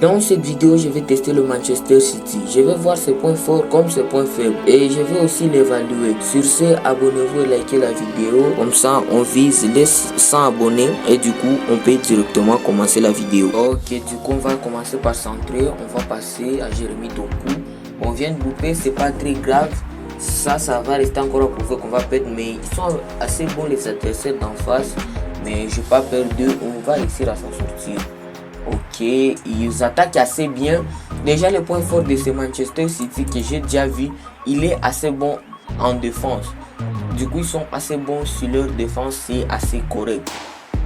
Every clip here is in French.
Dans cette vidéo, je vais tester le Manchester City. Je vais voir ses points forts comme ses points faibles et je vais aussi l'évaluer. Sur ce, abonnez-vous et likez la vidéo. Comme ça, on vise les 100 abonnés et du coup, on peut directement commencer la vidéo. Ok, du coup, on va commencer par centrer. On va passer à Jérémy Doku. On vient de louper, c'est pas très grave. Ça va rester encore à prouver qu'on va perdre, mais ils sont assez bons les adversaires d'en face. Mais je n'ai pas peur d'eux, on va réussir à s'en sortir. Ok, ils attaquent assez bien. Déjà, le point fort de ce Manchester City que j'ai déjà vu, il est assez bon en défense. Du coup, ils sont assez bons sur leur défense, c'est assez correct.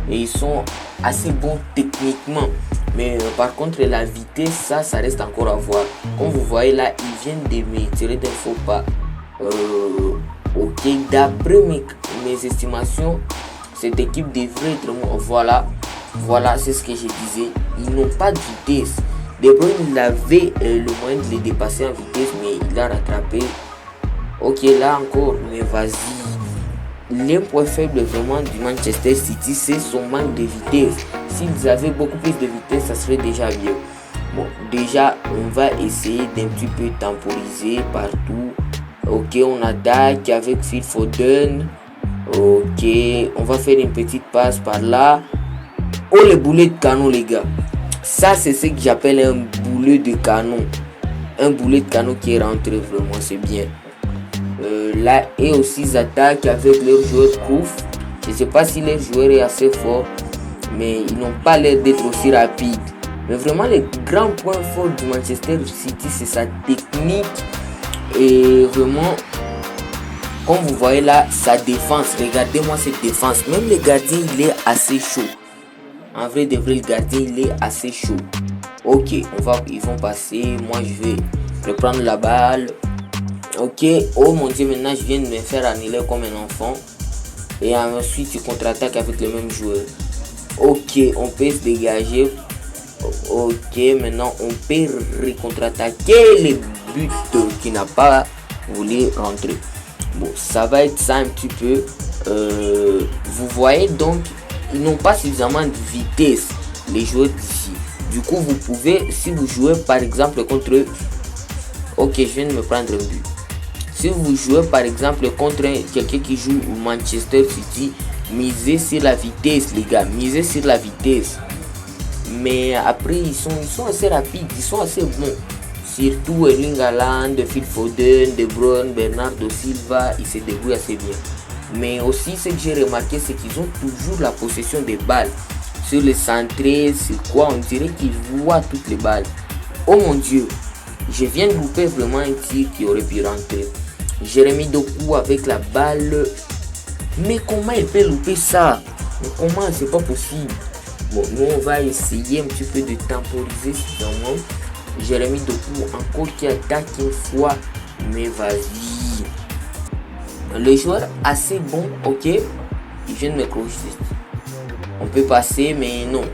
Et ils sont assez bons techniquement. Mais par contre, la vitesse, ça reste encore à voir. Comme vous voyez là, ils viennent de me tirer d'un faux pas. Ok, d'après mes estimations, cette équipe devrait être... Voilà, c'est ce que je disais. Ils n'ont pas de vitesse. De Bruyne, il avait le moyen de les dépasser en vitesse, mais il a rattrapé. Ok, là encore, mais vas-y. Le point faible vraiment du Manchester City, c'est son manque de vitesse. S'ils avaient beaucoup plus de vitesse, ça serait déjà bien. Bon, déjà, on va essayer d'un petit peu temporiser partout. Ok, on attaque avec Phil Foden. Ok, on va faire une petite passe par là. Oh, le boulet de canon, les gars. Ça, c'est ce que j'appelle un boulet de canon. Un boulet de canon qui est rentré vraiment, c'est bien. Là, et aussi, ils attaquent avec leur joueur Kouf. Je ne sais pas si leur joueur est assez fort, mais ils n'ont pas l'air d'être aussi rapides. Mais vraiment, le grand point fort du Manchester City, c'est sa technique. Et vraiment, comme vous voyez là, sa défense. Regardez-moi cette défense. Même le gardien, il est assez chaud. En vrai de vrai, le gardien il est assez chaud. Ok, ils vont passer. Moi je vais reprendre la balle. Ok, oh mon dieu, maintenant je viens de me faire annuler comme un enfant. Et ensuite tu contre-attaques avec le même joueur. Ok, on peut se dégager. Ok, maintenant on peut contre-attaquer le but qui n'a pas voulu rentrer. Bon, ça va être ça un petit peu. Vous voyez donc, ils n'ont pas suffisamment de vitesse, les joueurs d'ici. Du coup, vous pouvez, si vous jouez par exemple contre... Ok, je viens de me prendre un but. Si vous jouez par exemple contre quelqu'un qui joue au Manchester City, misez sur la vitesse, les gars. Misez sur la vitesse. Mais après, ils sont assez rapides, ils sont assez bons. Surtout Erling Haaland, Phil Foden, De Bruyne, Bernardo Silva, ils se débrouillent assez bien. Mais aussi, ce que j'ai remarqué, c'est qu'ils ont toujours la possession des balles. Sur les centrés, c'est quoi? On dirait qu'ils voient toutes les balles. Oh mon dieu, je viens de louper vraiment un tir qui aurait pu rentrer. Jérémy Doku avec la balle. Mais comment il peut louper ça? Mais comment? C'est pas possible. Bon, nous on va essayer un petit peu de temporiser ce moment. Jérémy Doku encore qui attaque une fois. Mais vas-y. Le joueur assez bon, ok. Il vient de me crocheter. On peut passer, mais non.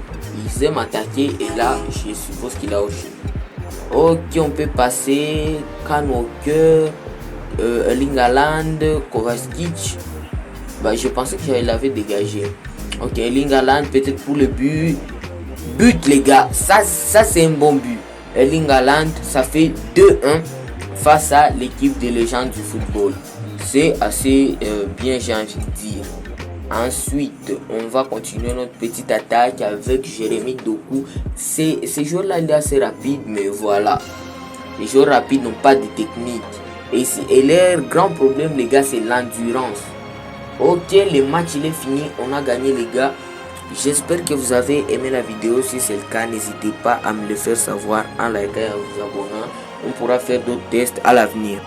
Ils aiment attaquer et là, je suppose qu'il a hoché. Ok, on peut passer. Can Walker, Erling Haaland, Kovacic. Bah, je pensais que je l'avais dégagé. Ok, Erling Haaland peut-être pour le but. But, les gars. Ça c'est un bon but. Erling Haaland, ça fait 2-1 face à l'équipe des légendes du football. C'est assez bien, j'ai envie de dire. Ensuite, on va continuer notre petite attaque avec Jérémy Doku. Ces joueurs-là, il est assez rapide, mais voilà. Les joueurs rapides n'ont pas de technique. Et leur grand problème, les gars, c'est l'endurance. Ok, le match, il est fini. On a gagné, les gars. J'espère que vous avez aimé la vidéo. Si c'est le cas, n'hésitez pas à me le faire savoir en likant et en vous abonnant. On pourra faire d'autres tests à l'avenir.